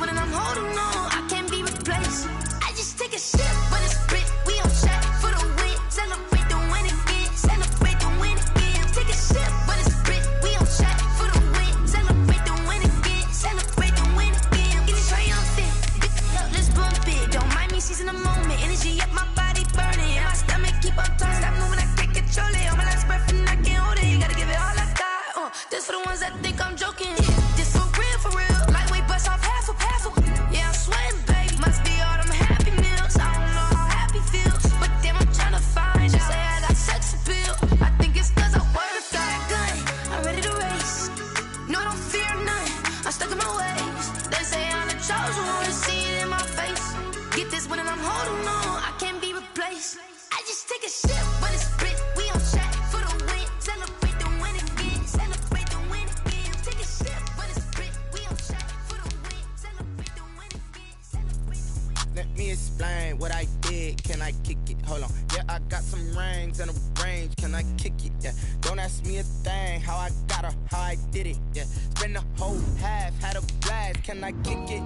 one and I'm holding on. I can't be replaced. I just take a sip, but it's split. We on track for the win. Celebrate the win again. Celebrate the win again. Take a sip, but it's split. We on track for the win. Celebrate the win again. Celebrate the win again. Getting triumphant. Let's bump it. Don't mind me seizing the moment. Energy up my body burning. And my stomach keep up turning. Stop moving, I can't control it. On my last breath and I can't hold it. You gotta give it all I got. This for the ones that think I'm joking. This for real, for real. Lightweight bust off half a. Yeah, I'm sweating, babe. Must be all them happy meals. I don't know how happy feels, but damn, I'm trying to find. She say I got sex appeal. I think it's cause I wear the flag gun. I'm ready to race. No, I don't fear none. I'm stuck in my ways. They say I'm the chosen one. To see it in my face. Get this one and I'm holding on. I can't be replaced. I just take a sip, but it's split. We on track for the win. Celebrate the win again. Celebrate the win again. Take a sip, but it's split. We on track for the win. Celebrate the win again. Celebrate the win. Let me explain what I did. Can I kick it? Hold on. Yeah, I got some rings and a range. Can I kick it? Yeah. Don't ask me a thing. How I got her, how I did it. Yeah. Spend the whole half, had a blast. Can I kick it?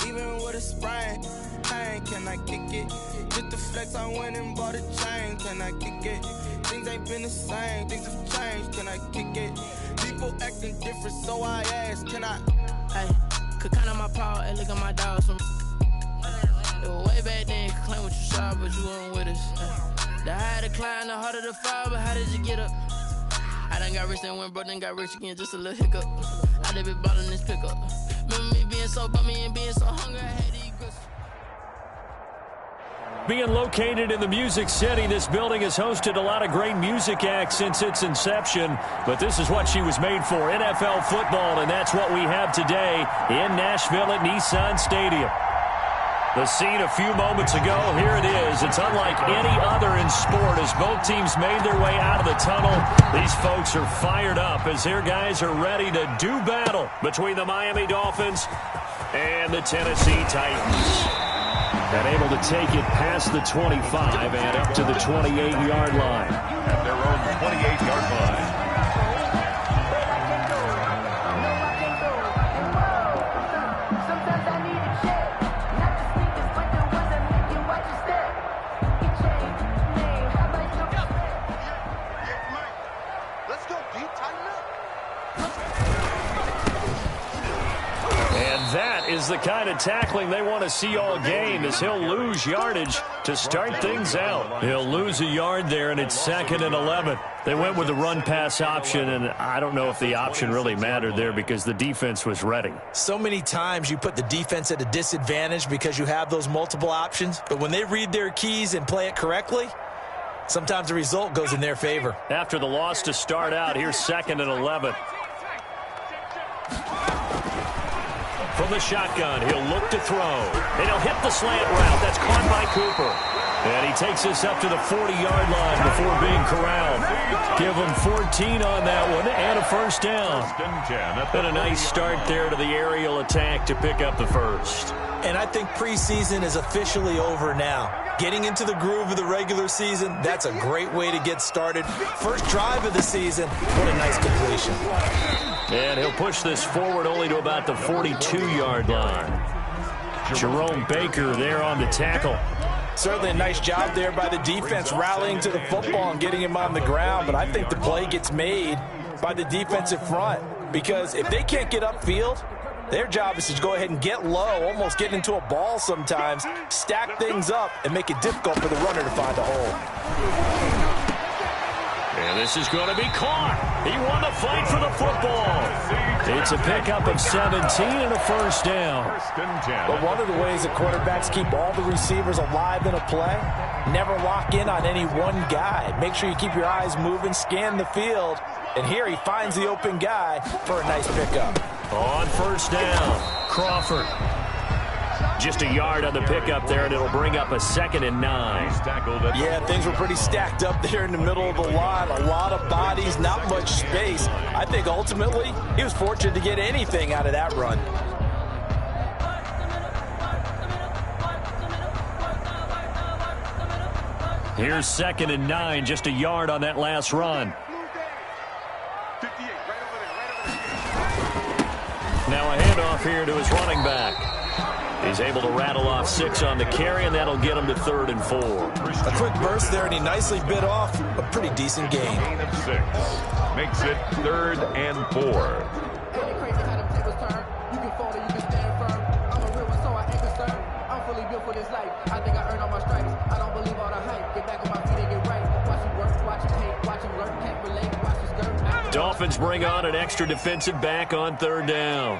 Even with a sprain. Pain, can I kick it? Just the flex, I went and bought a chain. Can I kick it? Things ain't been the same. Things have changed. Can I kick it? People acting different, so I ask. Can I? Hey, could count on my power and look at my dogs from. It was way back then, could claim what you saw, but you weren't with us. The higher the climb, the harder the fall, but how did you get up? I done got rich, then went broke, then got rich again, just a little hiccup. I done been bottling this pickup. Remember me being so bummy and being so hungry, I had to eat grits. Being located in the Music City, this building has hosted a lot of great music acts since its inception, but this is what she was made for, NFL football, and that's what we have today in Nashville at Nissan Stadium. The scene a few moments ago, here it is. It's unlike any other in sport as both teams made their way out of the tunnel. These folks are fired up as their guys are ready to do battle between the Miami Dolphins and the Tennessee Titans. And able to take it past the 25 and up to the 28-yard line. At their own 28-yard line. That is the kind of tackling they want to see all game as he'll lose yardage to start things out. He'll lose a yard there, and it's 2nd and 11. They went with the run-pass option, and I don't know if the option really mattered there because the defense was ready. So many times you put the defense at a disadvantage because you have those multiple options, but when they read their keys and play it correctly, sometimes the result goes in their favor. After the loss to start out, here's 2nd and 11. From the shotgun, he'll look to throw. And he'll hit the slant route. That's caught by Cooper. And he takes us up to the 40-yard line before being corralled. Give him 14 on that one and a first down. And a nice start there to the aerial attack to pick up the first. And I think preseason is officially over now. Getting into the groove of the regular season, that's a great way to get started. First drive of the season, what a nice completion. And he'll push this forward only to about the 42-yard line. Jerome Baker there on the tackle. Certainly a nice job there by the defense rallying to the football and getting him on the ground, but I think the play gets made by the defensive front because if they can't get upfield, their job is to go ahead and get low, almost get into a ball sometimes, stack things up, and make it difficult for the runner to find a hole. And this is going to be caught. He won the fight for the football. It's a pickup of 17 and a first down. But one of the ways the quarterbacks keep all the receivers alive in a play, never lock in on any one guy. Make sure you keep your eyes moving, scan the field, and here he finds the open guy for a nice pickup. On first down, Crawford. Just a yard on the pickup there, and it'll bring up a 2nd and 9. Yeah, things were pretty stacked up there in the middle of the line. A lot of bodies, not much space. I think ultimately he was fortunate to get anything out of that run. Here's 2nd and 9, just a yard on that last run. Now a handoff here to his running back. He's able to rattle off 6 on the carry, and that'll get him to 3rd and 4. A quick burst there, and he nicely bit off a pretty decent gain. Gain of 6 makes it 3rd and 4. Dolphins bring on an extra defensive back on 3rd down.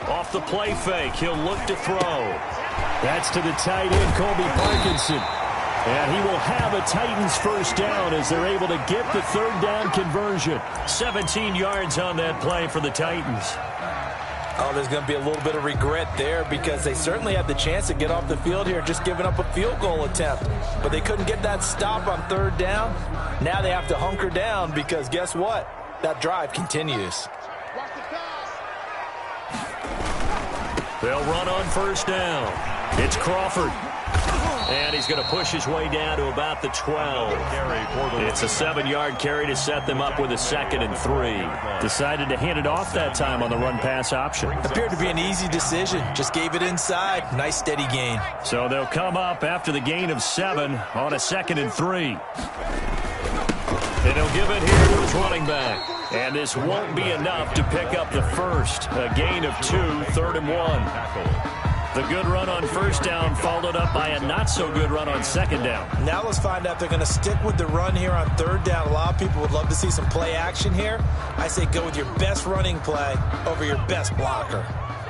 Off the play fake, he'll look to throw. That's to the tight end, Colby Parkinson. And he will have a Titans 1st down as they're able to get the 3rd down conversion. 17 yards on that play for the Titans. Oh, there's going to be a little bit of regret there because they certainly had the chance to get off the field here, just giving up a field goal attempt. But they couldn't get that stop on 3rd down. Now they have to hunker down because guess what? That drive continues. They'll run on 1st down. It's Crawford. And he's going to push his way down to about the 12. It's a 7-yard carry to set them up with a 2nd and 3. Decided to hand it off that time on the run-pass option. Appeared to be an easy decision. Just gave it inside. Nice steady gain. So they'll come up after the gain of 7 on a 2nd and 3. And he'll give it here to his running back. And this won't be enough to pick up the 1st. A gain of 2, 3rd and 1. The good run on 1st down followed up by a not-so-good run on 2nd down. Now let's find out if they're going to stick with the run here on 3rd down. A lot of people would love to see some play action here. I say go with your best running play over your best blocker.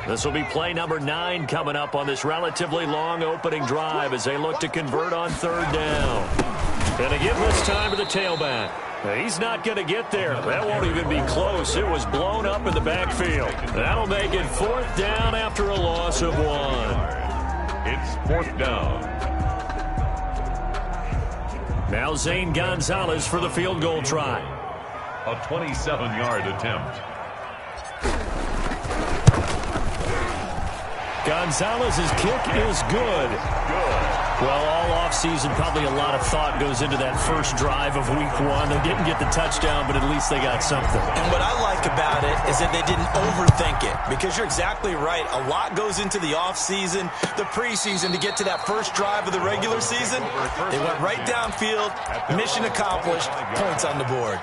This will be play number 9 coming up on this relatively long opening drive as they look to convert on 3rd down. Going to give this time to the tailback. He's not going to get there. That won't even be close. It was blown up in the backfield. That'll make it 4th down after a loss of 1. It's 4th down. Now Zane Gonzalez for the field goal try. A 27-yard attempt. Gonzalez's kick is good. Well, all offseason, probably a lot of thought goes into that first drive of week 1. They didn't get the touchdown, but at least they got something. And what I like about it is that they didn't overthink it, because you're exactly right. A lot goes into the offseason, the preseason to get to that first drive of the regular season. They went right downfield, mission accomplished, points on the board.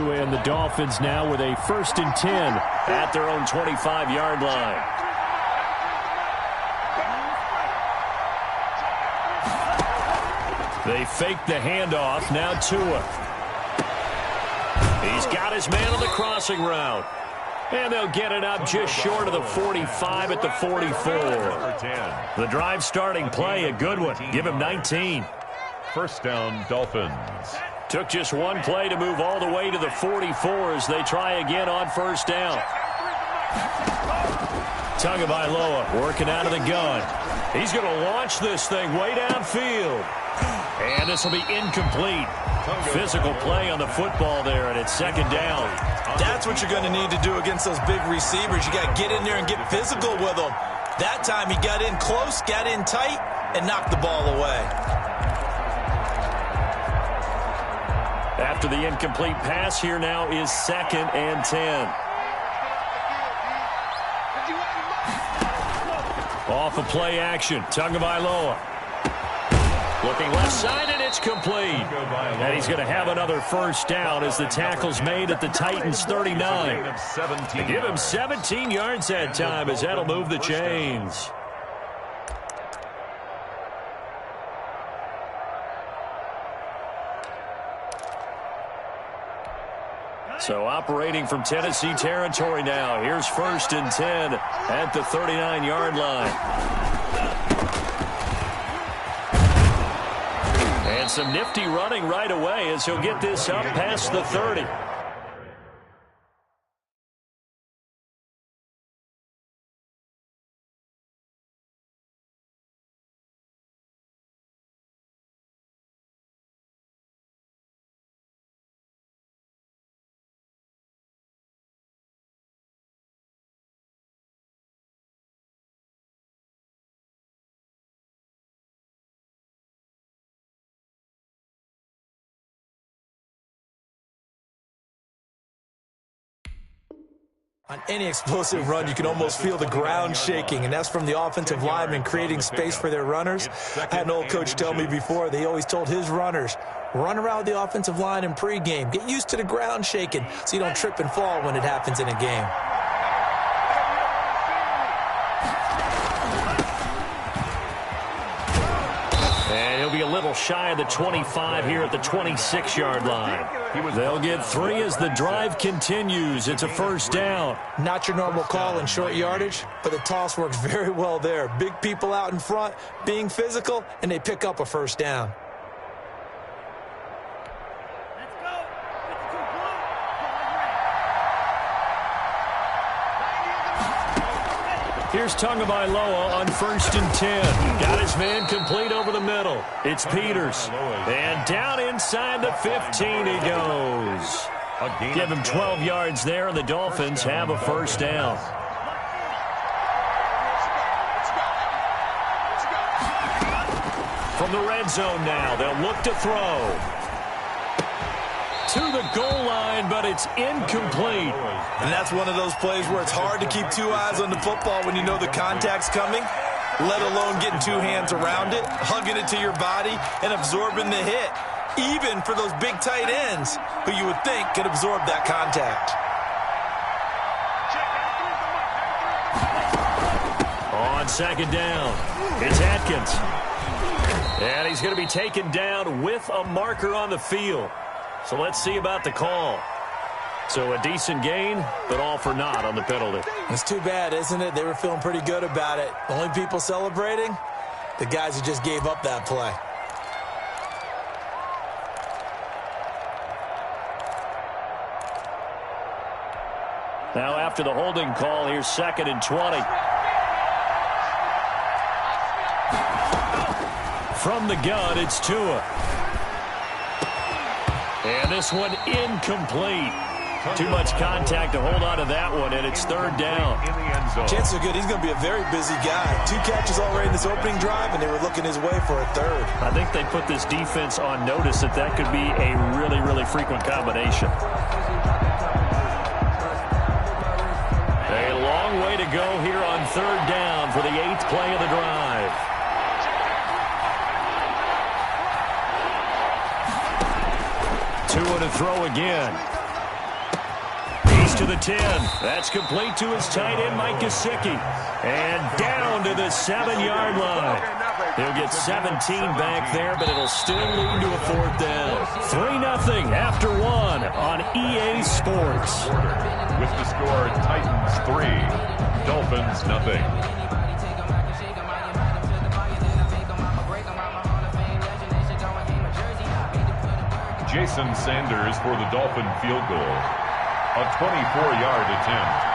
And the Dolphins now with a 1st and 10 at their own 25-yard line. They fake the handoff. Now Tua. He's got his man on the crossing route. And they'll get it up just short of the 45 at the 44. The drive starting play, a good one. Give him 19. 1st down, Dolphins. Took just one play to move all the way to the 44 as they try again on 1st down. Tagovailoa working out of the gun. He's going to launch this thing way downfield. And this will be incomplete. Physical play on the football there, and it's 2nd down. That's what you're going to need to do against those big receivers. You got to get in there and get physical with them. That time he got in close, got in tight, and knocked the ball away. After the incomplete pass, here now is 2nd and 10. Off of play action, Tagovailoa. Looking left side, and it's complete. And he's going to have another 1st down as the tackle's made at the Titans' 39. They give him 17 yards that time as that'll move the chains. So operating from Tennessee territory now. Here's 1st and 10 at the 39-yard line. And some nifty running right away as he'll get this up past the 30. On any explosive run, you can almost feel the ground shaking, and that's from the offensive linemen creating space for their runners. I had an old coach tell me before, they always told his runners, run around the offensive line in pregame. Get used to the ground shaking so you don't trip and fall when it happens in a game. And he'll be a little shy of the 25 here at the 26-yard line. They'll get 3 as the drive continues. It's a first down. Not your normal call in short yardage, but the toss works very well there. Big people out in front, being physical, and they pick up a first down. Here's Tagovailoa on 1st and 10. Got his man complete over the middle. It's Peters. And down inside the 15 he goes. Give him 12 yards there, and the Dolphins have a first down. From the red zone now, they'll look to throw. To the goal line, but it's incomplete. And that's one of those plays where it's hard to keep 2 eyes on the football when you know the contact's coming, let alone getting 2 hands around it, hugging it to your body, and absorbing the hit, even for those big tight ends who you would think could absorb that contact. On 2nd down, it's Atkins. And he's going to be taken down with a marker on the field. So let's see about the call. So a decent gain, but all for naught on the penalty. It's too bad, isn't it? They were feeling pretty good about it. Only people celebrating, the guys who just gave up that play. Now after the holding call, here's 2nd and 20. From the gun, it's Tua. And this one incomplete. Too much contact to hold on to that one, and it's 3rd down. Chances are good. He's going to be a very busy guy. 2 catches already in this opening drive, and they were looking his way for a 3rd. I think they put this defense on notice that that could be a really, really frequent combination. A long way to go here on 3rd down for the 8th play of the drive. Tua to throw again. He's to the 10. That's complete to his tight end, Mike Gesicki. And down to the 7-yard line. He'll get 17 back there, but it'll still lead to a 4th down. 3-0 after 1 on EA Sports. With the score, Titans 3, Dolphins 0. Jason Sanders for the Dolphin field goal. A 24-yard attempt.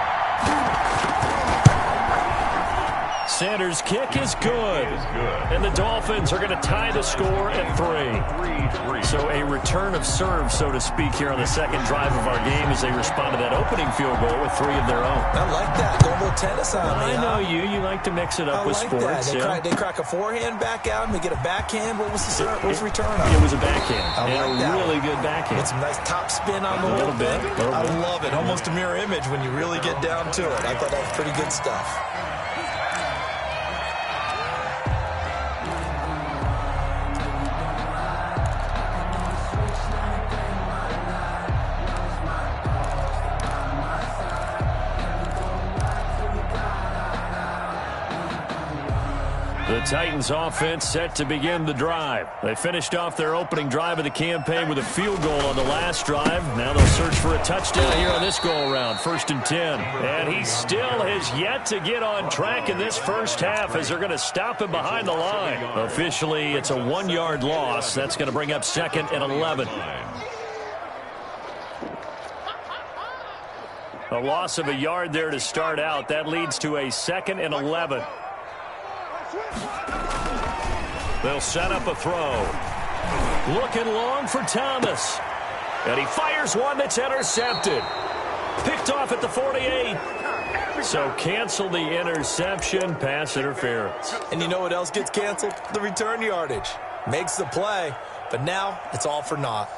Sanders' kick is good. And the Dolphins are going to tie the score at 3. So a return of serve, so to speak, here on the 2nd drive of our game as they respond to that opening field goal with 3 of their own. I like that. Go a little tennis on me. I know you. You like to mix it up with sports. They crack a forehand back out and they get a backhand. What was the return on? It was a backhand. I like that. Really good backhand. Get some nice top spin on the whole thing. I love it. Almost a mirror image when you really get down to it. I thought that was pretty good stuff. The Titans offense set to begin the drive. They finished off their opening drive of the campaign with a field goal on the last drive. Now they'll search for a touchdown here on this go-around, 1st and 10. And he still has yet to get on track in this first half as they're going to stop him behind the line. Officially, it's a 1-yard loss. That's going to bring up 2nd and 11. A loss of a yard there to start out. That leads to a 2nd and 11. They'll set up a throw. Looking long for Thomas. And he fires one that's intercepted. Picked off at the 48. So cancel the interception, pass interference. And you know what else gets canceled? The return yardage. Makes the play, but now it's all for naught.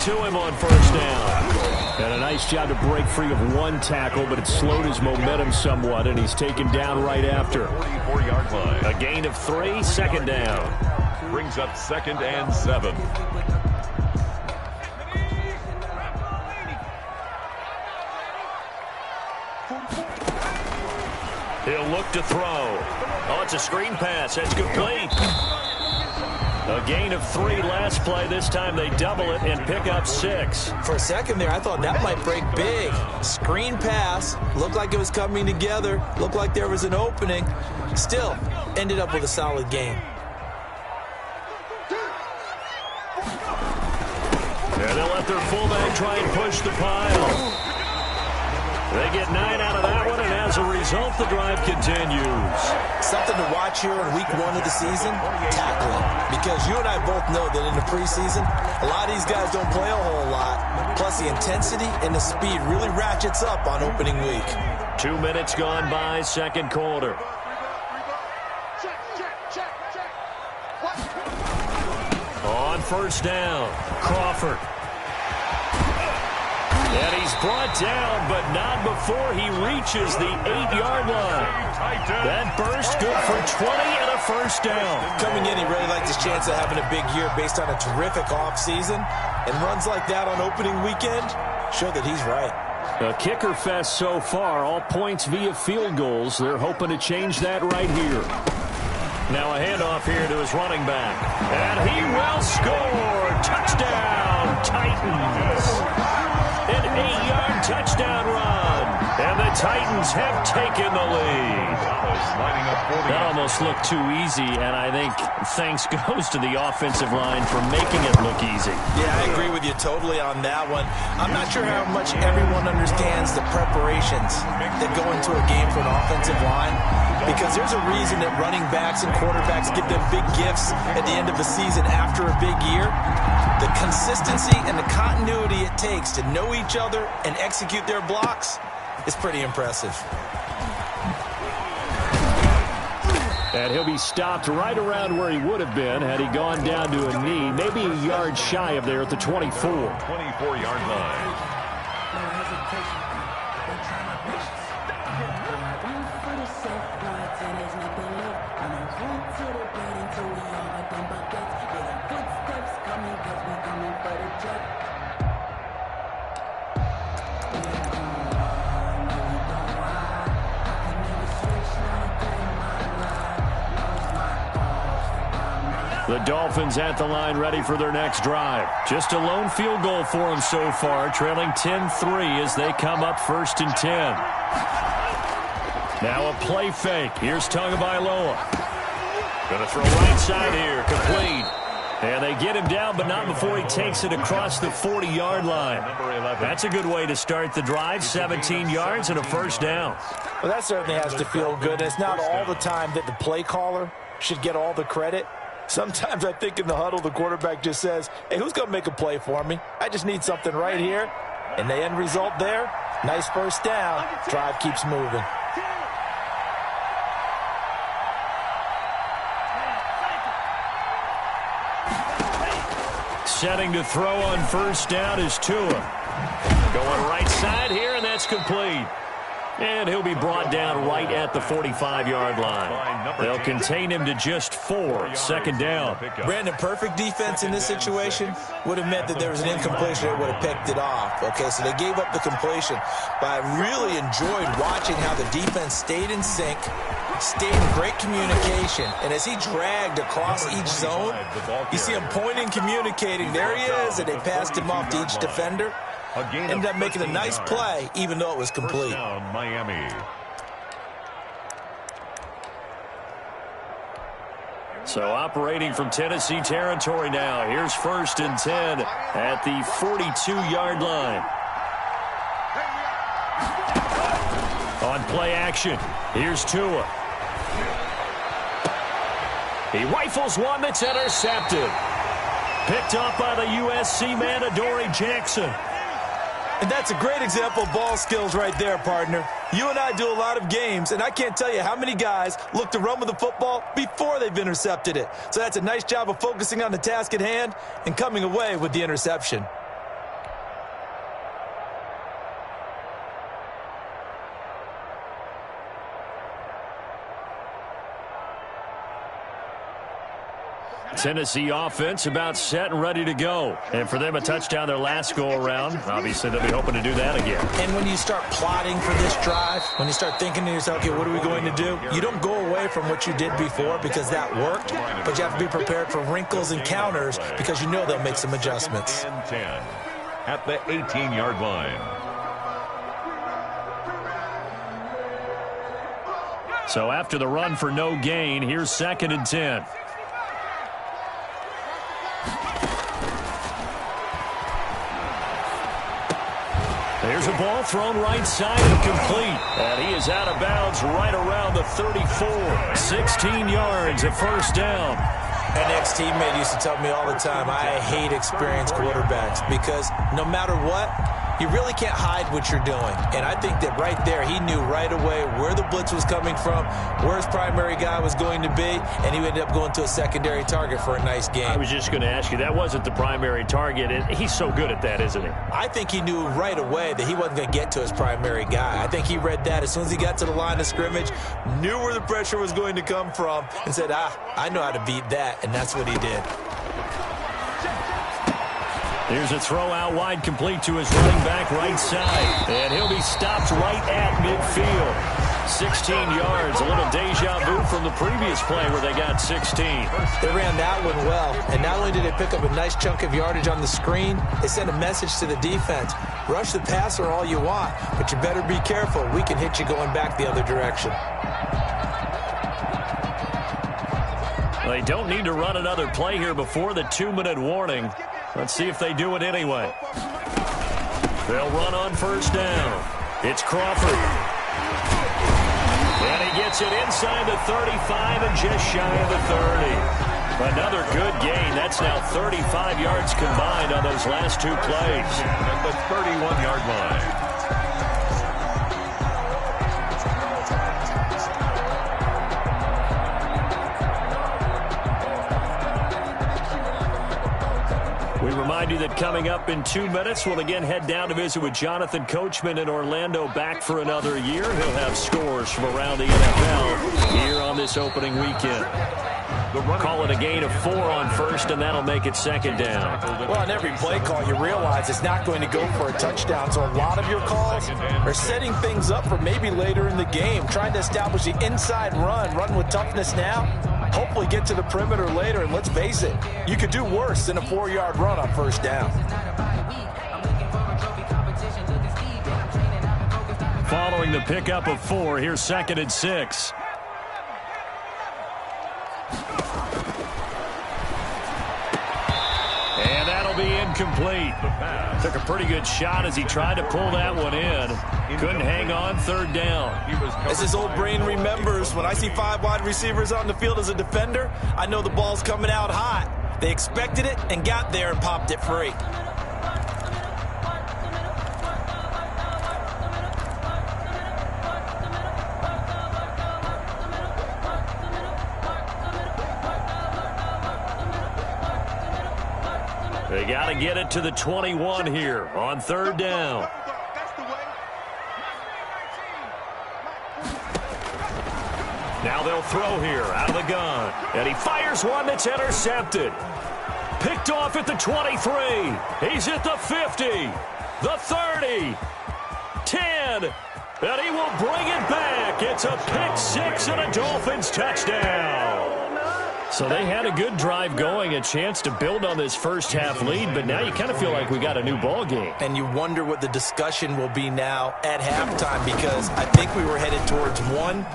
to him on first down. And a nice job to break free of one tackle, but it slowed his momentum somewhat, and he's taken down right after. 44-yard line. A gain of 3, second down. Brings up 2nd and 7. He'll look to throw. Oh, it's a screen pass. That's complete. A gain of 3 last play. This time they double it and pick up 6. For a second there, I thought that might break big. Screen pass. Looked like it was coming together. Looked like there was an opening. Still, ended up with a solid game. And they'll let their fullback try and push the pile. They get 9 out of that one, and as a result, the drive continues. Something to watch here in week 1 of the season, tackling. Because you and I both know that in the preseason, a lot of these guys don't play a whole lot. Plus, the intensity and the speed really ratchets up on opening week. 2 minutes gone by, second quarter. On first down, Crawford. And he's brought down, but not before he reaches the 8-yard line. That burst good for 20 and a first down. Coming in, he really liked his chance of having a big year based on a terrific offseason. And runs like that on opening weekend show that he's right. A kicker fest so far, all points via field goals. They're hoping to change that right here. Now a handoff here to his running back. And he will score. Touchdown, Titans. An 8-yard touchdown run. And the Titans have taken the lead. That almost looked too easy, and I think thanks goes to the offensive line for making it look easy. Yeah, I agree with you totally on that one. I'm not sure how much everyone understands the preparations that go into a game for an offensive line, because there's a reason that running backs and quarterbacks get them big gifts at the end of the season after a big year. The consistency and the continuity it takes to know each other and execute their blocks is pretty impressive. And he'll be stopped right around where he would have been had he gone down to a knee, maybe a yard shy of there at the 24. 24-yard line. The Dolphins at the line ready for their next drive. Just a lone field goal for them so far, trailing 10-3 as they come up 1st and 10. Now a play fake. Here's Tagovailoa. Going to throw right side here, complete. And they get him down, but not before he takes it across the 40-yard line. That's a good way to start the drive, 17 yards and a first down. Well, that certainly has to feel good. It's not all the time that the play caller should get all the credit. Sometimes I think in the huddle, the quarterback just says, hey, who's going to make a play for me? I just need something right here. And the end result there, nice first down. Drive keeps moving. Setting to throw on first down is Tua. Going right side here, and that's complete. And he'll be brought down right at the 45-yard line. They'll contain him to just 4, second down. Brandon, perfect defense in this situation would have meant that there was an incompletion that would have picked it off. Okay, so they gave up the completion. But I really enjoyed watching how the defense stayed in sync, stayed in great communication. And as he dragged across each zone, you see him pointing, communicating. There he is, and they passed him off to each defender. Ended up making a nice play, even though it was complete. Miami. So operating from Tennessee territory now. Here's 1st and 10 at the 42-yard line. On play action, here's Tua. He rifles one that's intercepted. Picked up by the USC man, Adoree Jackson. And that's a great example of ball skills right there, partner. You and I do a lot of games, and I can't tell you how many guys look to run with the football before they've intercepted it. So that's a nice job of focusing on the task at hand and coming away with the interception. Tennessee offense about set and ready to go. And for them, a touchdown their last go-around. Obviously, they'll be hoping to do that again. And when you start plotting for this drive, when you start thinking to yourself, okay, what are we going to do? You don't go away from what you did before because that worked, but you have to be prepared for wrinkles and counters because you know they'll make some adjustments. And 10 at the 18-yard line. So after the run for no gain, here's 2nd and 10. There's a ball thrown right side and complete. And he is out of bounds right around the 34. 16 yards, a first down. An ex-teammate used to tell me all the time, I hate experienced quarterbacks because no matter what, you really can't hide what you're doing. And I think that right there, he knew right away where the blitz was coming from, where his primary guy was going to be, and he ended up going to a secondary target for a nice game. I was just going to ask you, that wasn't the primary target. He's so good at that, isn't he? I think he knew right away that he wasn't going to get to his primary guy. I think he read that as soon as he got to the line of scrimmage, knew where the pressure was going to come from, and said, I know how to beat that, and that's what he did. Here's a throw out wide, complete to his running back right side. And he'll be stopped right at midfield. 16 yards, a little deja vu from the previous play where they got 16. They ran that one well, and not only did they pick up a nice chunk of yardage on the screen, they sent a message to the defense. Rush the passer all you want, but you better be careful. We can hit you going back the other direction. They don't need to run another play here before the 2-minute warning. Let's see if they do it anyway. They'll run on first down. It's Crawford. And he gets it inside the 35 and just shy of the 30. Another good gain. That's now 35 yards combined on those last two plays. At the 31-yard line. We remind you that coming up in 2 minutes, we'll again head down to visit with Jonathan Coachman in Orlando, back for another year. He'll have scores from around the NFL here on this opening weekend. Call it a gain of 4 on first, and that'll make it 2nd down. Well, on every play call, you realize it's not going to go for a touchdown, so a lot of your calls are setting things up for maybe later in the game, trying to establish the inside run with toughness now. Hopefully get to the perimeter later, and let's face it, you could do worse than a 4-yard run on first down. Following the pickup of 4, here's 2nd and 6. And that'll be incomplete. Took a pretty good shot as he tried to pull that one in. Couldn't hang on, 3rd down. As his old brain remembers, when I see 5 wide receivers on the field as a defender, I know the ball's coming out hot. They expected it and got there and popped it free. They got to get it to the 21 here on 3rd down. Now they'll throw here out of the gun. And he fires one that's intercepted. Picked off at the 23. He's at the 50. The 30. 10. And he will bring it back. It's a pick 6 and a Dolphins touchdown. So they had a good drive going, a chance to build on this first half lead, but now you kind of feel like we got a new ball game. And you wonder what the discussion will be now at halftime, because I think we were headed towards 1.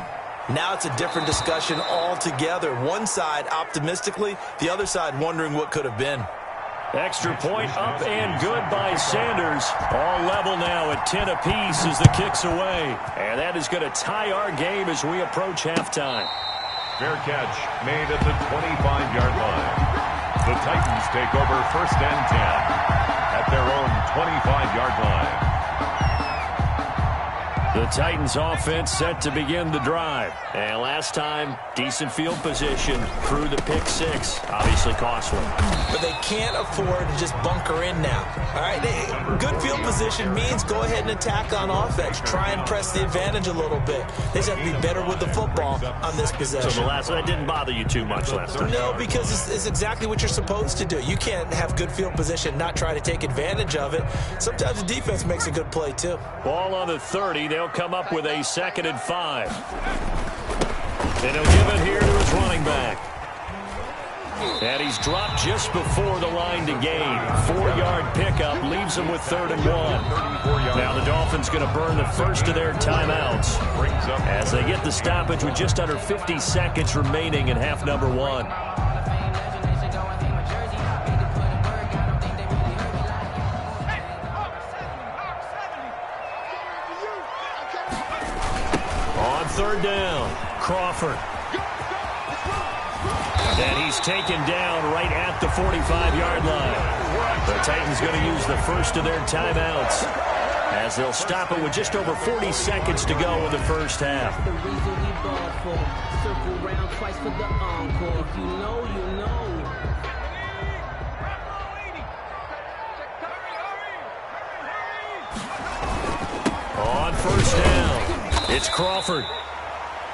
Now it's a different discussion altogether. One side optimistically, the other side wondering what could have been. Extra point up and good by Sanders. All level now at 10 apiece as the kick's away. And that is going to tie our game as we approach halftime. Fair catch made at the 25-yard line. The Titans take over 1st and 10 at their own 25-yard line. The Titans offense set to begin the drive. And last time, decent field position through the pick six. Obviously costly. But they can't afford to just bunker in now. All right, good field position means go ahead and attack on offense. Try and press the advantage a little bit. They just have to be better with the football on this possession. So that didn't bother you too much last time? No, because it's exactly what you're supposed to do. You can't have good field position, not try to take advantage of it. Sometimes the defense makes a good play too. Ball on the 30. They'll come up with a 2nd and 5. And he'll give it here to his running back. And he's dropped just before the line to gain. 4-yard pickup leaves him with 3rd and 1. Now the Dolphins going to burn the first of their timeouts as they get the stoppage with just under 50 seconds remaining in half number 1. On 3rd down, Crawford. And he's taken down right at the 45-yard line. The Titans going to use the first of their timeouts as they'll stop it with just over 40 seconds to go in the first half. On 1st down, it's Crawford.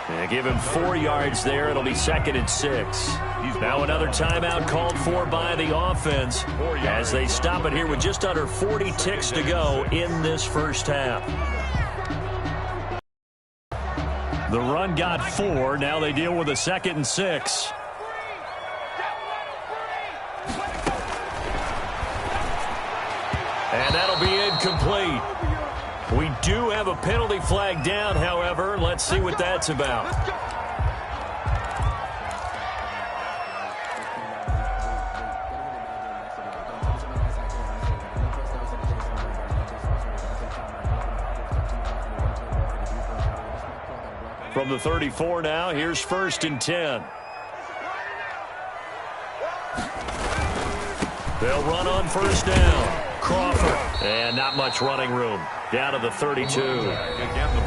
And give him 4 yards there. It'll be 2nd and 6. Now another timeout called for by the offense as they stop it here with just under 40 ticks to go in this first half. The run got 4. Now they deal with a 2nd and 6. And that'll be incomplete. We do have a penalty flag down, however. Let's see what that's about. From the 34 now, here's 1st and 10. They'll run on 1st down. Crawford. And not much running room. Down to the 32.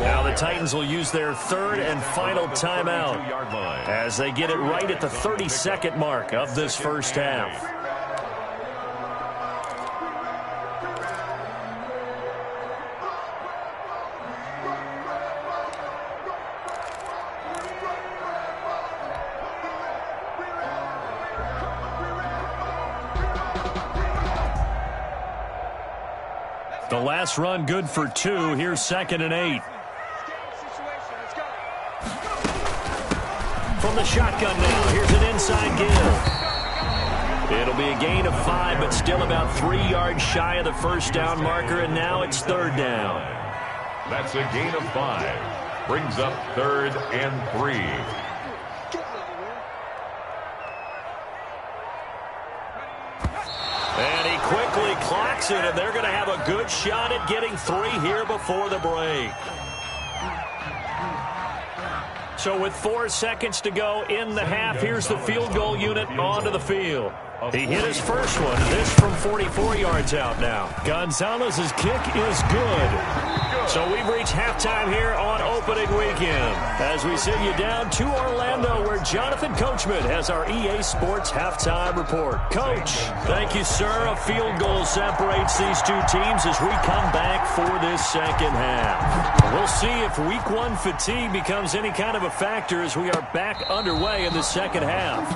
Now the Titans will use their 3rd and final timeout as they get it right at the 32nd mark of this first half. The last run good for 2. Here's 2nd and 8. From the shotgun now, here's an inside give. It'll be a gain of 5, but still about 3 yards shy of the first down marker, and now it's 3rd down. That's a gain of 5. Brings up 3rd and 3. And he quickly clocks it, and they're going to have a good shot at getting 3 here before the break. So with 4 seconds to go in the half, here's the field goal unit onto the field. He hit his first one. This from 44 yards out now. Gonzalez's kick is good. So we've reached halftime here on opening weekend as we send you down to Orlando where Jonathan Coachman has our EA Sports halftime report. Coach, thank you, sir. A field goal separates these two teams as we come back for this second half. We'll see if week 1 fatigue becomes any kind of a factor as we are back underway in the second half.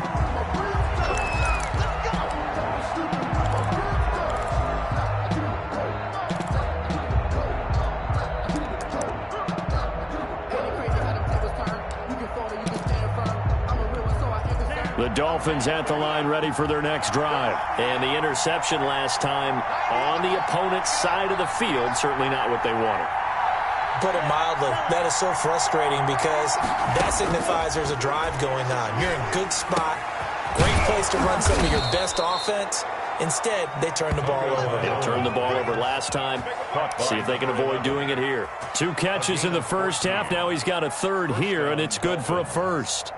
The Dolphins at the line ready for their next drive. And the interception last time on the opponent's side of the field, certainly not what they wanted. Put it mildly, that is so frustrating because that signifies there's a drive going on. You're in good spot, great place to run some of your best offense. Instead, they turned the ball over. They turned the ball over last time. See if they can avoid doing it here. 2 catches in the first half. Now he's got a 3rd here, and it's good for a 1st.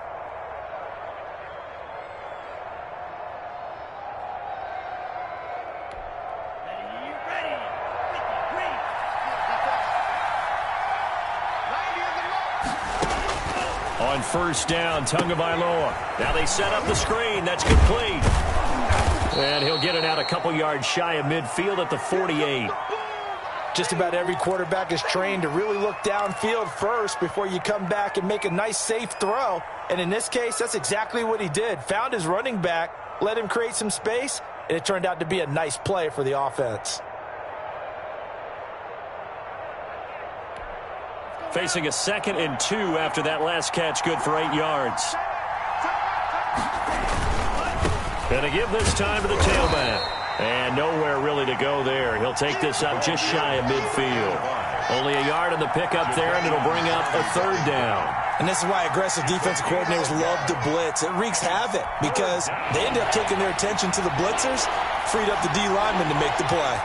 On first down, Tagovailoa. Now they set up the screen. That's complete. And he'll get it out a couple yards shy of midfield at the 48. Just about every quarterback is trained to really look downfield first before you come back and make a nice, safe throw. And in this case, that's exactly what he did. Found his running back, let him create some space, and it turned out to be a nice play for the offense. Facing a 2nd and 2 after that last catch, good for 8 yards. Gonna give this time to the tailback. And nowhere really to go there. He'll take this up just shy of midfield. Only a yard on the pickup there, and it'll bring up a 3rd down. And this is why aggressive defensive coordinators love to blitz. It wreaks havoc because they end up taking their attention to the blitzers, freed up the D lineman to make the play.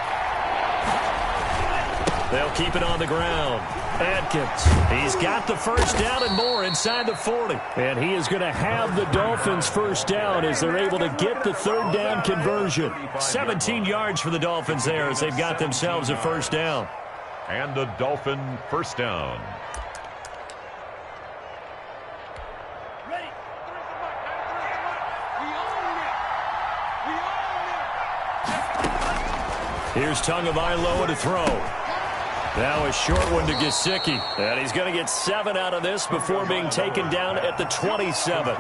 They'll keep it on the ground. Adkins, he's got the first down and more inside the 40. And he is going to have the Dolphins first down as they're able to get the 3rd down conversion. 17 yards for the Dolphins there as they've got themselves a first down. And a Dolphin first down. Here's Tagovailoa to throw. Now a short one to Gesicki. And he's going to get 7 out of this before being taken down at the 27.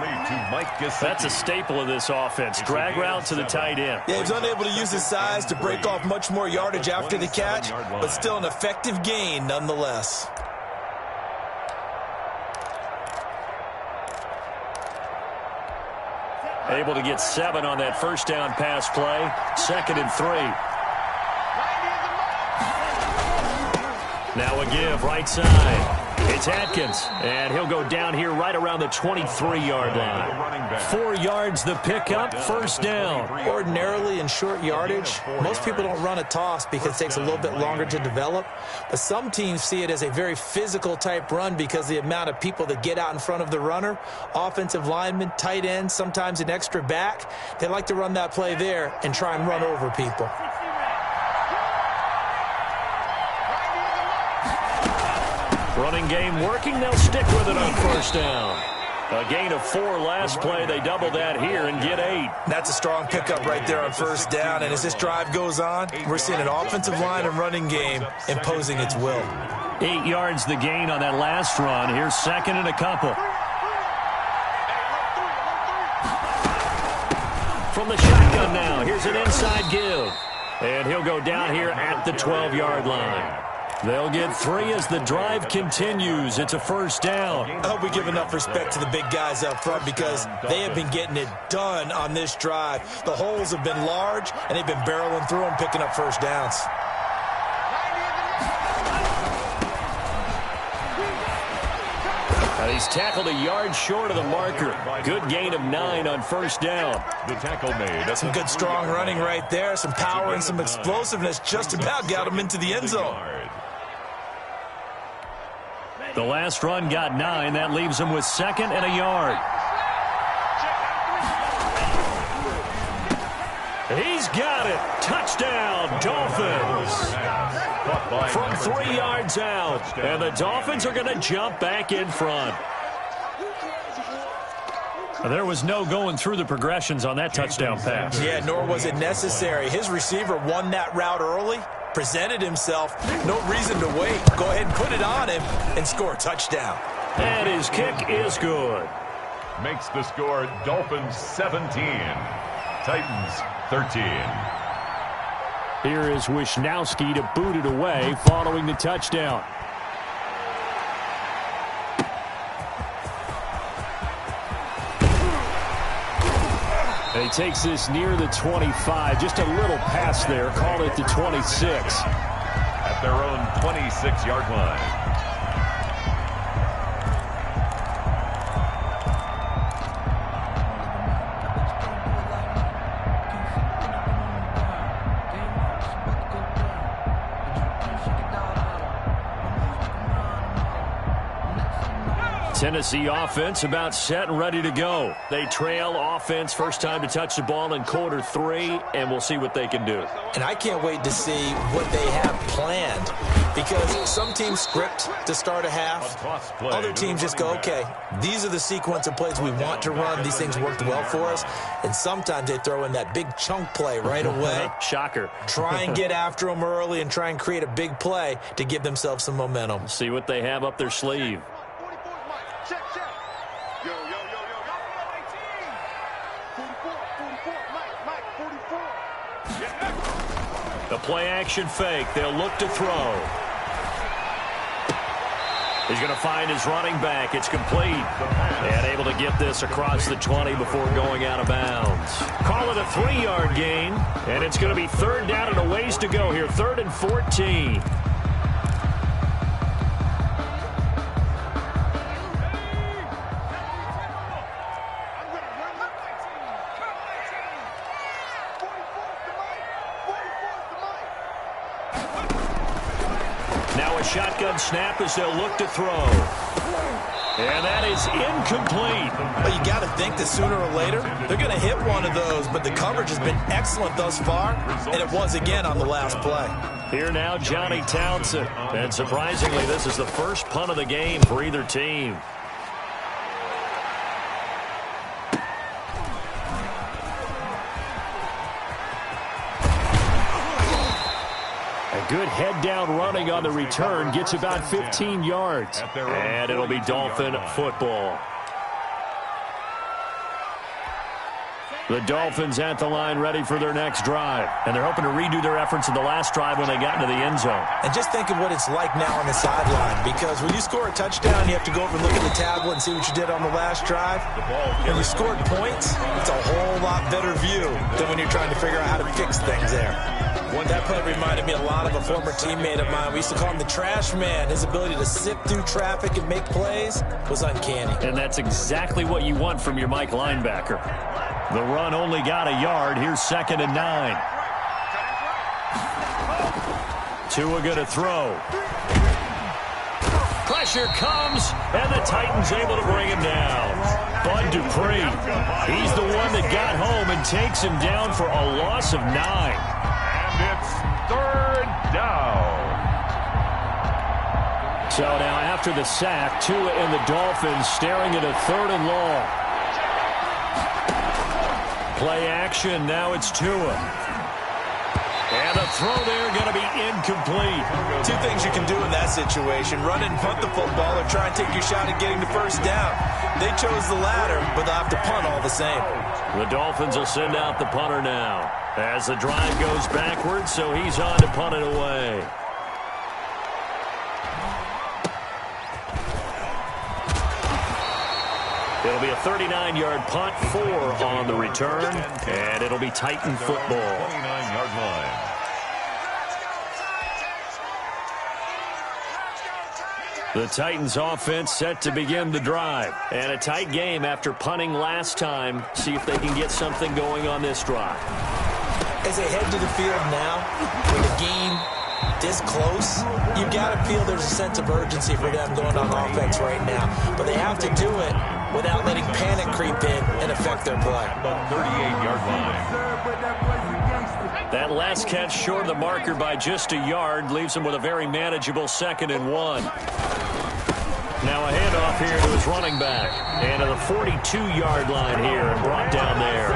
That's a staple of this offense. Drag route to the tight end. Yeah, he's unable to use his size to break off much more yardage after the catch, but still an effective gain nonetheless. Able to get 7 on that first down pass play. 2nd and 3. Now a give, right side. It's Atkins, and he'll go down here right around the 23-yard line. 4 yards the pickup, first down. Ordinarily in short yardage, most people don't run a toss because it takes a little bit longer to develop. But some teams see it as a very physical type run because the amount of people that get out in front of the runner, offensive linemen, tight ends, sometimes an extra back, they like to run that play there and try and run over people. Running game working. They'll stick with it on first down. A gain of 4 last play. They double that here and get 8. That's a strong pickup right there on first down. And as this drive goes on, we're seeing an offensive line and running game imposing its will. 8 yards the gain on that last run. Here's 2nd and a couple. From the shotgun now. Here's an inside give. And he'll go down here at the 12-yard line. They'll get 3 as the drive continues. It's a first down. I hope we give enough respect to the big guys up front because they have been getting it done on this drive. The holes have been large, and they've been barreling through them, picking up first downs. He's tackled a yard short of the marker. Good gain of 9 on first down. The tackle made. Some good strong running right there. Some power and some explosiveness just about got him into the end zone. The last run got 9. That leaves him with 2nd and a yard. He's got it. Touchdown, Dolphins. From 3 yards out. And the Dolphins are going to jump back in front. There was no going through the progressions on that touchdown pass. Yeah, nor was it necessary. His receiver won that route early, presented himself. No reason to wait. Go ahead and put it on him and score a touchdown. And his kick is good. Makes the score Dolphins 17. Titans 13. Here is Wisnowski to boot it away following the touchdown. And he takes this near the 25. Just a little pass there. Call it the 26. At their own 26-yard line. Tennessee offense about set and ready to go. They trail offense first time to touch the ball in quarter 3, and we'll see what they can do. And I can't wait to see what they have planned, because some teams script to start a half. Other teams just go, okay, these are the sequence of plays we want to run. These things worked well for us. And sometimes they throw in that big chunk play right away. Shocker. Try and get after them early and try and create a big play to give themselves some momentum. See what they have up their sleeve. The play action fake. They'll look to throw. He's going to find his running back. It's complete. And able to get this across the 20 before going out of bounds. Call it a 3-yard gain. And it's going to be 3rd down and a ways to go here. 3rd and 14. Shotgun snap as they'll look to throw. And that is incomplete. Well, you got to think that sooner or later they're going to hit one of those, but the coverage has been excellent thus far, and it was again on the last play. Here now, Johnny Townsend. And surprisingly, this is the first punt of the game for either team. Good head-down running on the return. Gets about 15 yards. And it'll be Dolphin football. The Dolphins at the line ready for their next drive. And they're hoping to redo their efforts in the last drive when they got into the end zone. And just think of what it's like now on the sideline. Because when you score a touchdown, you have to go over and look at the tablet and see what you did on the last drive. When you scored points, it's a whole lot better view than when you're trying to figure out how to fix things there. That play reminded me a lot of a former teammate of mine. We used to call him the trash man. His ability to sift through traffic and make plays was uncanny. And that's exactly what you want from your Mike linebacker. The run only got a yard. Here's 2nd and 9. Tua going to throw. Pressure comes, and the Titans able to bring him down. Bud Dupree, he's the one that got home and takes him down for a loss of 9. It's 3rd down. So now after the sack, Tua and the Dolphins staring at a 3rd and long. Play action, now it's Tua. And the throw there going to be incomplete. 2 things you can do in that situation. Run and punt the football or try and take your shot at getting the first down. They chose the latter, but they'll have to punt all the same. The Dolphins will send out the punter now. As the drive goes backwards, so he's on to punt it away. It'll be a 39-yard punt, 4 on the return, and it'll be Titan football. 29-yard line. The Titans offense set to begin the drive. And a tight game after punting last time. See if they can get something going on this drive. As they head to the field now, with the game this close, you've got to feel there's a sense of urgency for them going on offense right now. But they have to do it without letting panic creep in and affect their play. 38-yard line. That last catch short of the marker by just a yard leaves him with a very manageable 2nd and 1. Now a handoff here to his running back. And to the 42-yard line here and brought down there.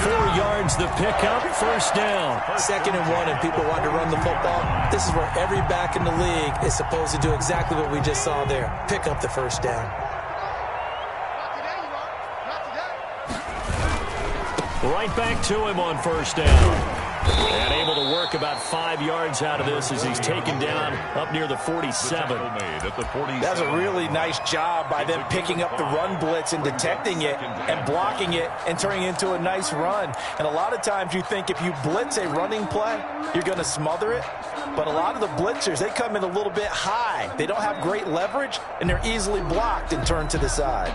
4 yards the pickup, 1st down. 2nd and 1 and people want to run the football. This is where every back in the league is supposed to do exactly what we just saw there. Pick up the 1st down. Right back to him on 1st down. And able to work about 5 yards out of this as he's taken down up near the 47. That's a really nice job by them picking up the run blitz and detecting it and blocking it and turning it into a nice run. And a lot of times you think if you blitz a running play, you're going to smother it. But a lot of the blitzers, they come in a little bit high. They don't have great leverage, and they're easily blocked and turned to the side.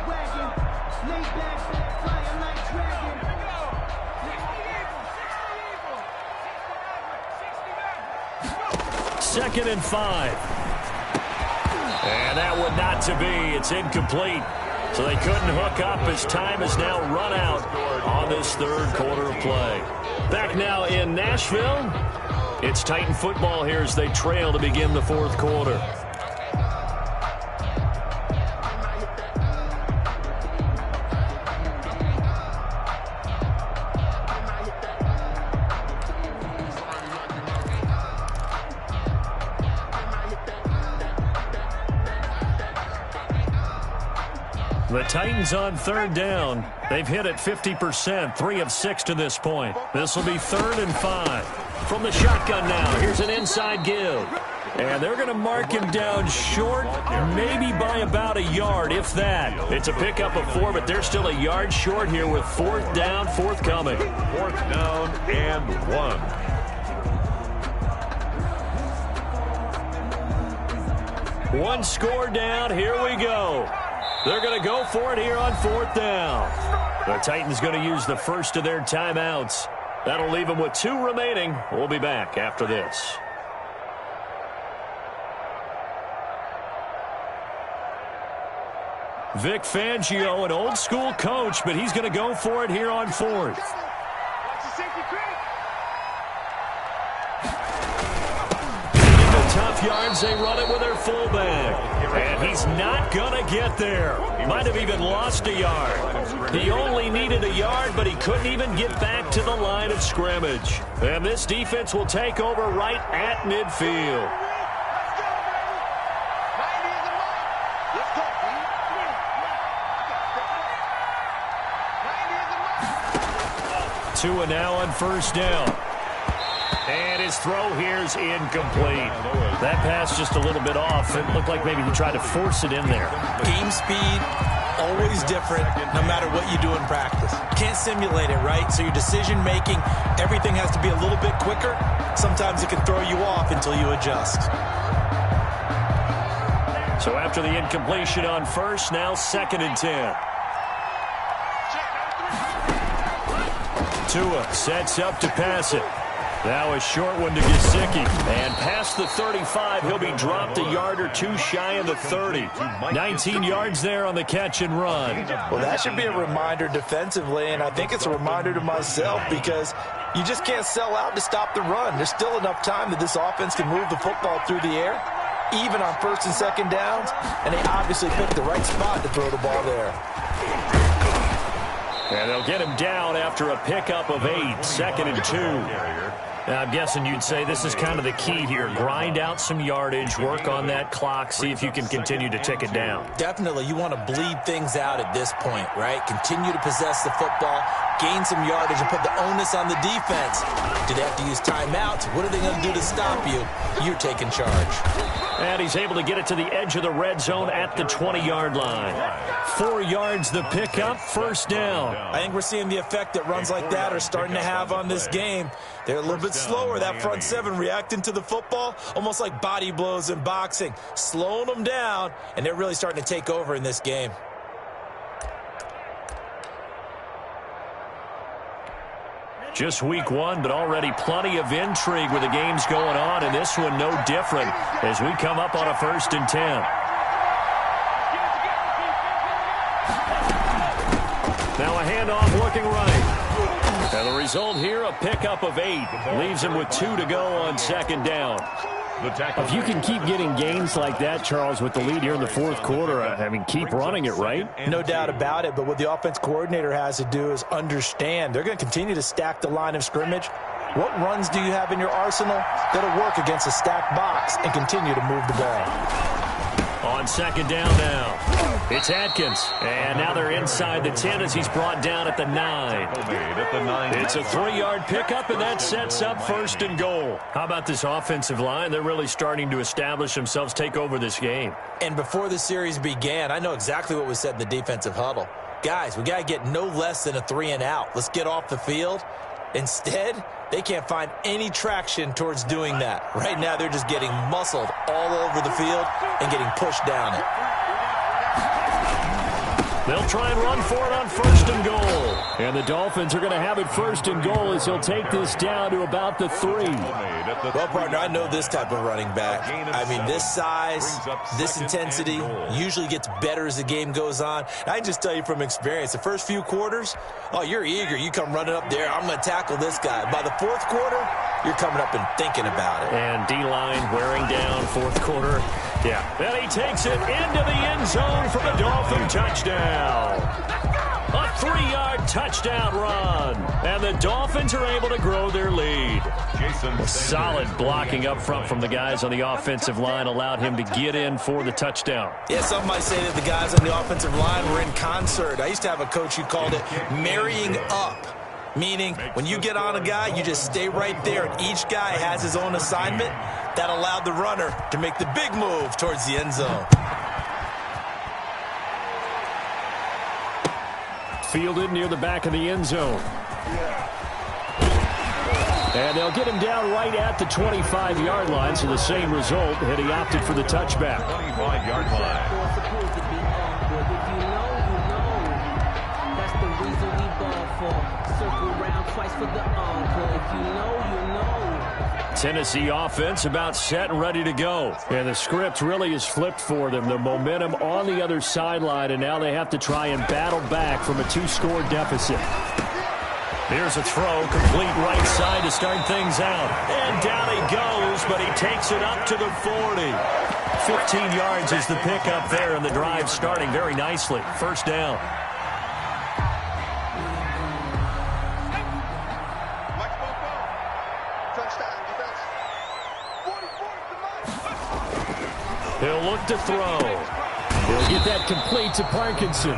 2nd and 5. And that one not to be. It's incomplete. So they couldn't hook up as time is now run out on this third quarter of play. Back now in Nashville. It's Titan football here as they trail to begin the fourth quarter. The Titans on third down. They've hit it 50%, 3 of 6 to this point. This will be 3rd and 5. From the shotgun now, here's an inside give. And they're going to mark him down short, maybe by about a yard, if that. It's a pickup of 4, but they're still a yard short here with 4th down, forthcoming. 4th down and 1. One score down, here we go. They're going to go for it here on 4th down. The Titans going to use the first of their timeouts. That'll leave them with 2 remaining. We'll be back after this. Vic Fangio, an old school coach, but he's going to go for it here on 4th. Tough yards, they run it with their fullback. And he's not going to get there. Might have even lost a yard. He only needed a yard, but he couldn't even get back to the line of scrimmage. And this defense will take over right at midfield. Tua now on 1st down. And his throw here's incomplete. That pass just a little bit off. It looked like maybe he tried to force it in there. Game speed, always different, no matter what you do in practice. Can't simulate it, right? So your decision-making, everything has to be a little bit quicker. Sometimes it can throw you off until you adjust. So after the incompletion on 1st, now 2nd and 10. Tua sets up to pass it. Now a short one to Gesicki. And past the 35, he'll be dropped a yard or 2 shy of the 30. 19 yards there on the catch and run. Well, that should be a reminder defensively, and I think it's a reminder to myself because you just can't sell out to stop the run. There's still enough time that this offense can move the football through the air, even on 1st and 2nd downs, and they obviously picked the right spot to throw the ball there. And they'll get him down after a pickup of 8, 2nd and 2. Now, I'm guessing you'd say this is kind of the key here. Grind out some yardage, work on that clock, see if you can continue to tick it down. Definitely. You want to bleed things out at this point, right? Continue to possess the football, gain some yardage, and put the onus on the defense. Do they have to use timeouts? What are they going to do to stop you? You're taking charge. And he's able to get it to the edge of the red zone at the 20-yard line. 4 yards the pickup, 1st down. I think we're seeing the effect that runs like that are starting to have on this game. They're a little bit slower, that front 7 reacting to the football, almost like body blows in boxing, slowing them down, and they're really starting to take over in this game. Just week 1, but already plenty of intrigue with the games going on, and this one no different as we come up on a 1st and 10. Now a handoff looking right. And the result here, a pickup of 8. Leaves him with 2 to go on 2nd down. If you can keep getting gains like that, Charles, with the lead here in the 4th quarter, I mean, keep running it, right? No doubt about it, but what the offense coordinator has to do is understand they're going to continue to stack the line of scrimmage. What runs do you have in your arsenal that'll work against a stacked box and continue to move the ball? On 2nd down now. It's Atkins. And now they're inside the 10 as he's brought down at the 9. It's a 3-yard pickup, and that sets up 1st and goal. How about this offensive line? They're really starting to establish themselves, take over this game. And before the series began, I know exactly what was said in the defensive huddle. Guys, we got to get no less than a 3 and out. Let's get off the field. Instead, they can't find any traction towards doing that. Right now, they're just getting muscled all over the field and getting pushed down it. They'll try and run for it on 1st and goal. And the Dolphins are going to have it 1st and goal as he'll take this down to about the 3. Well, partner, I know this type of running back. I mean, this size, this intensity usually gets better as the game goes on. And I can just tell you from experience, the first few quarters, oh, you're eager. You come running up there, I'm going to tackle this guy. By the 4th quarter, you're coming up and thinking about it. And D-line wearing down 4th quarter. Yeah. Then he takes it into the end zone for the Dolphin touchdown. A 3-yard touchdown run. And the Dolphins are able to grow their lead. Solid blocking up front from the guys on the offensive line allowed him to get in for the touchdown. Yeah, some might say that the guys on the offensive line were in concert. I used to have a coach who called it marrying up. Meaning, when you get on a guy, you just stay right there, and each guy has his own assignment. That allowed the runner to make the big move towards the end zone. Fielded near the back of the end zone. And they'll get him down right at the 25-yard line, so the same result, had he opted for the touchback. 25-yard line. Tennessee offense about set and ready to go. And the script really is flipped for them. The momentum on the other sideline, and now they have to try and battle back from a 2-score deficit. Here's a throw, complete right side to start things out. And down he goes, but he takes it up to the 40. 15 yards is the pickup there, and the drive starting very nicely. 1st down. He'll look to throw. He'll get that complete to Parkinson.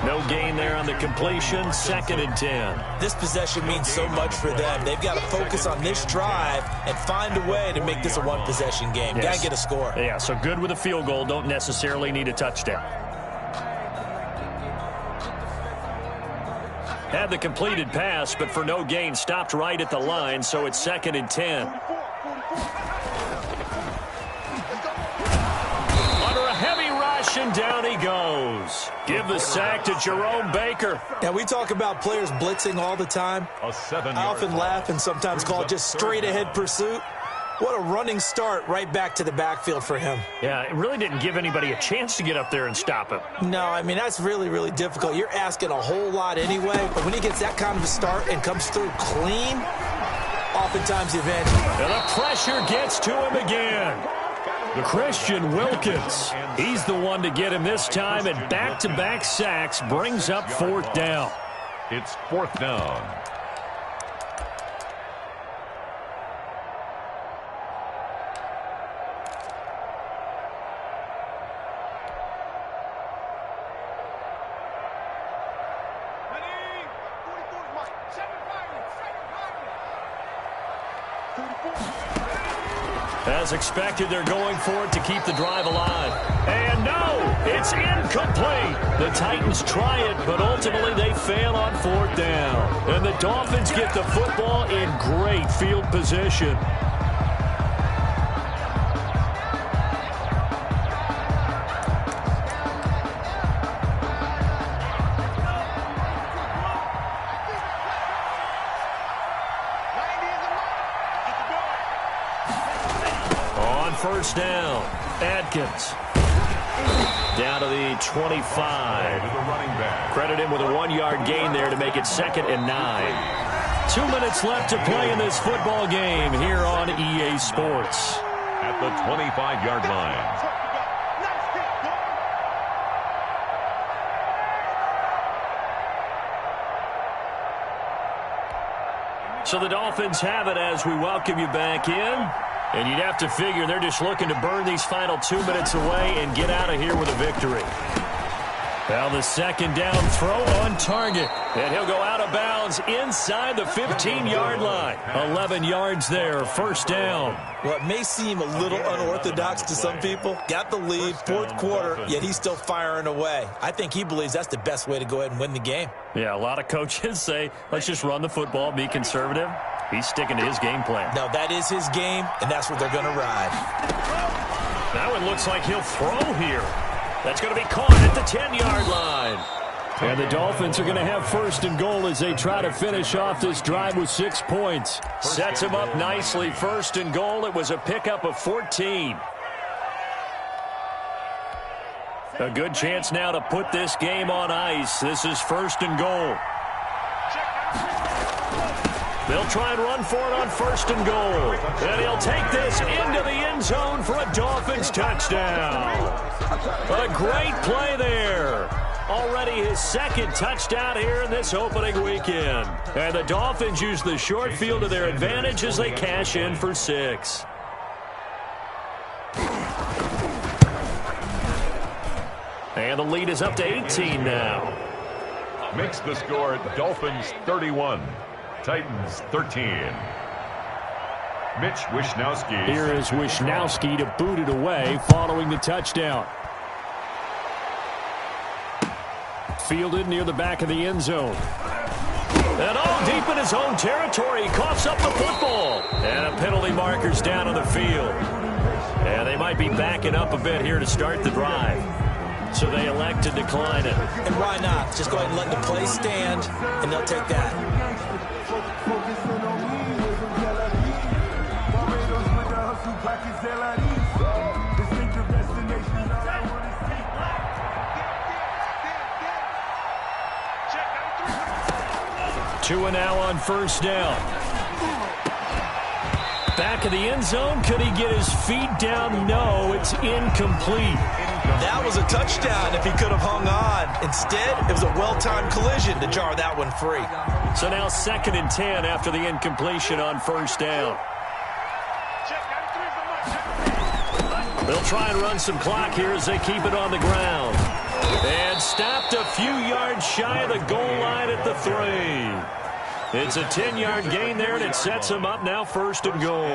No gain there on the completion. 2nd and 10. This possession means so much for them. They've got to focus on this drive and find a way to make this a one-possession game. Yes. Got to get a score. Yeah, so good with a field goal. Don't necessarily need a touchdown. Had the completed pass, but for no gain, stopped right at the line, so it's 2nd and 10. And down he goes. Give the sack to Jerome Baker. Now, we talk about players blitzing all the time. I often laugh and sometimes call it just straight-ahead pursuit. What a running start right back to the backfield for him. Yeah, it really didn't give anybody a chance to get up there and stop him. No, I mean, that's really, really difficult. You're asking a whole lot anyway, but when he gets that kind of a start and comes through clean, oftentimes the advantage. And the pressure gets to him again. Christian Wilkins, he's the one to get him this time, and back-to-back sacks brings up 4th down. It's 4th down. As expected, they're going for it to keep the drive alive. And no, it's incomplete. The Titans try it, but ultimately they fail on 4th down. And the Dolphins get the football in great field position. First down, Adkins. Down to the 25. Credit him with a 1-yard gain there to make it 2nd and 9. 2 minutes left to play in this football game here on EA Sports. At the 25-yard line. So the Dolphins have it as we welcome you back in. And you'd have to figure they're just looking to burn these final 2 minutes away and get out of here with a victory. Well, the 2nd down throw on target. And he'll go out of bounds inside the 15-yard line. 11 yards there, 1st down. Well, it may seem a little unorthodox to some people. Got the lead, 4th quarter, yet he's still firing away. I think he believes that's the best way to go ahead and win the game. Yeah, a lot of coaches say, let's just run the football, be conservative. He's sticking to his game plan. No, that is his game, and that's what they're going to ride. Now it looks like he'll throw here. That's going to be caught at the 10-yard line. And the Dolphins are going to have first and goal as they try to finish off this drive with 6 points. Sets him up nicely. First and goal. It was a pickup of 14. A good chance now to put this game on ice. This is first and goal. They'll try and run for it on first and goal. And he'll take this into the end zone for a Dolphins touchdown. A great play there. Already his second touchdown here in this opening weekend. And the Dolphins use the short field to their advantage as they cash in for 6. And the lead is up to 18 now. Makes the score Dolphins 31, Titans 13. Mitch Wishnowsky. Here is Wishnowsky to boot it away following the touchdown. Fielded near the back of the end zone. And all deep in his own territory. He coughs up the football. And a penalty marker's down on the field. And they might be backing up a bit here to start the drive. So they elect to decline it. And why not? Just go ahead and let the play stand, and they'll take that. Two and now on first down. Back of the end zone. Could he get his feet down? No, it's incomplete. That was a touchdown if he could have hung on. Instead, it was a well-timed collision to jar that one free. So now 2nd and 10 after the incompletion on first down. They'll try and run some clock here as they keep it on the ground. And stopped a few yards shy of the goal line at the 3. It's a 10-yard gain there, and it sets them up now first and goal.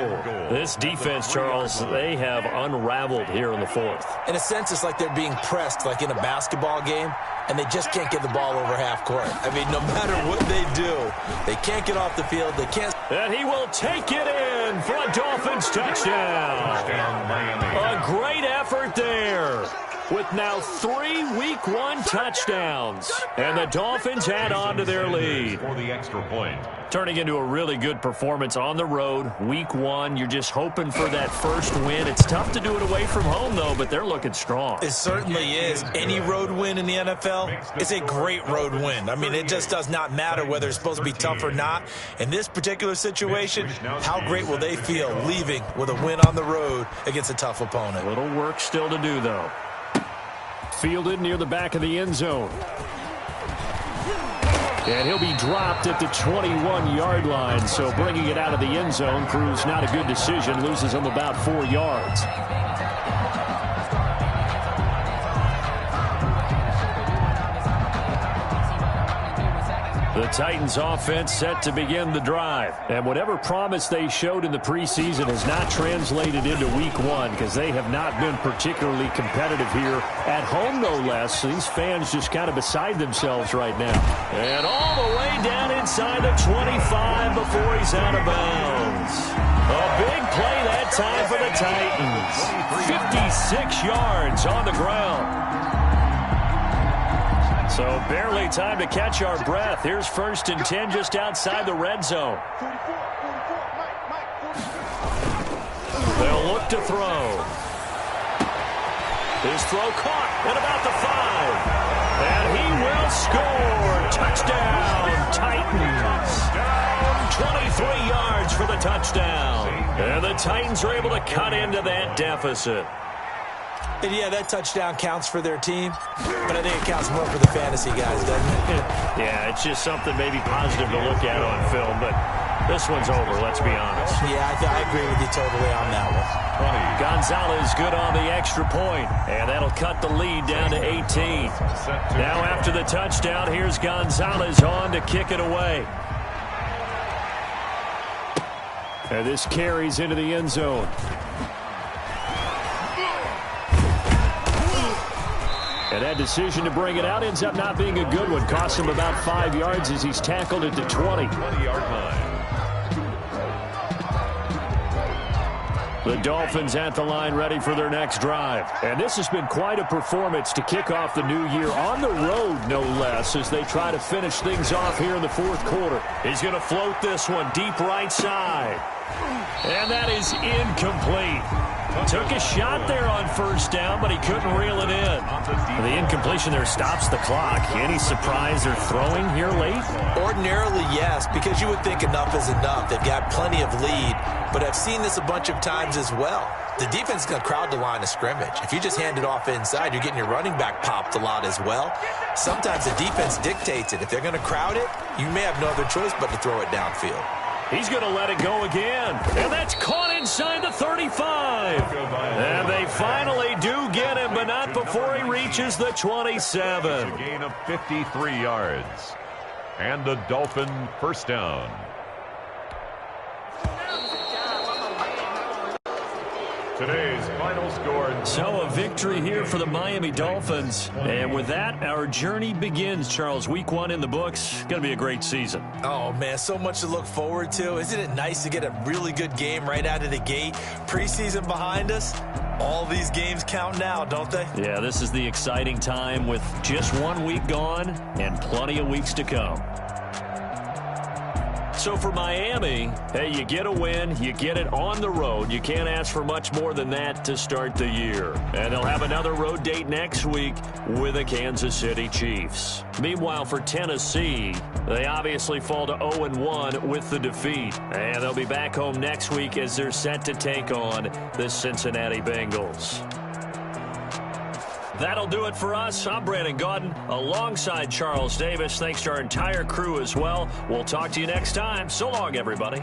This defense, Charles, they have unraveled here in the 4th. In a sense, it's like they're being pressed like in a basketball game, and they just can't get the ball over half court. I mean, no matter what they do, they can't get off the field. They can't. And he will take it in for a Dolphins touchdown. A great effort there. With now 3 Week 1 touchdowns. And the Dolphins add on to their lead. For the extra point. Turning into a really good performance on the road. Week 1, you're just hoping for that first win. It's tough to do it away from home, though, but they're looking strong. It certainly is. Any road win in the NFL is a great road win. I mean, it just does not matter whether it's supposed to be tough or not. In this particular situation, how great will they feel leaving with a win on the road against a tough opponent? A little work still to do, though. Fielded near the back of the end zone. And he'll be dropped at the 21-yard line. So bringing it out of the end zone proves not a good decision. Loses him about 4 yards. The Titans offense set to begin the drive. And whatever promise they showed in the preseason has not translated into Week 1 because they have not been particularly competitive here at home, no less. So these fans just kind of beside themselves right now. And all the way down inside the 25 before he's out of bounds. A big play that time for the Titans. 56 yards on the ground. So barely time to catch our breath. Here's 1st and 10 just outside the red zone. They'll look to throw. His throw caught at about the 5. And he will score. Touchdown, Titans. 23 yards for the touchdown. And the Titans are able to cut into that deficit. And yeah, that touchdown counts for their team, but I think it counts more for the fantasy guys, doesn't it? Yeah, it's just something maybe positive to look at on film, but this one's over, let's be honest. Yeah, I agree with you totally on that one. Gonzalez good on the extra point, and that'll cut the lead down to 18. Now after the touchdown, here's Gonzalez on to kick it away. And this carries into the end zone. And that decision to bring it out ends up not being a good one. Costs him about 5 yards as he's tackled at the 20. 20-yard line. The Dolphins at the line ready for their next drive. And this has been quite a performance to kick off the new year on the road, no less, as they try to finish things off here in the fourth quarter. He's going to float this one deep right side. And that is incomplete. Took a shot there on first down, but he couldn't reel it in. The incompletion there stops the clock. Any surprise they're throwing here late? Ordinarily, yes, because you would think enough is enough. They've got plenty of lead, but I've seen this a bunch of times as well. The defense is going to crowd the line of scrimmage. If you just hand it off inside, you're getting your running back popped a lot as well. Sometimes the defense dictates it. If they're going to crowd it, you may have no other choice but to throw it downfield. He's going to let it go again. And that's caught inside the 35. And they finally do get him, but not before he reaches the 27. A gain of 53 yards. And a Dolphin first down. Today's final score. So a victory here for the Miami Dolphins. And with that, our journey begins, Charles. Week 1 in the books. Going to be a great season. Oh, man, so much to look forward to. Isn't it nice to get a really good game right out of the gate? Preseason behind us. All these games count now, don't they? Yeah, this is the exciting time with just 1 week gone and plenty of weeks to come. So for Miami, hey, you get a win, you get it on the road. You can't ask for much more than that to start the year. And they'll have another road date next week with the Kansas City Chiefs. Meanwhile, for Tennessee, they obviously fall to 0-1 with the defeat. And they'll be back home next week as they're set to take on the Cincinnati Bengals. That'll do it for us. I'm Brandon Gaudin alongside Charles Davis. Thanks to our entire crew as well. We'll talk to you next time. So long, everybody.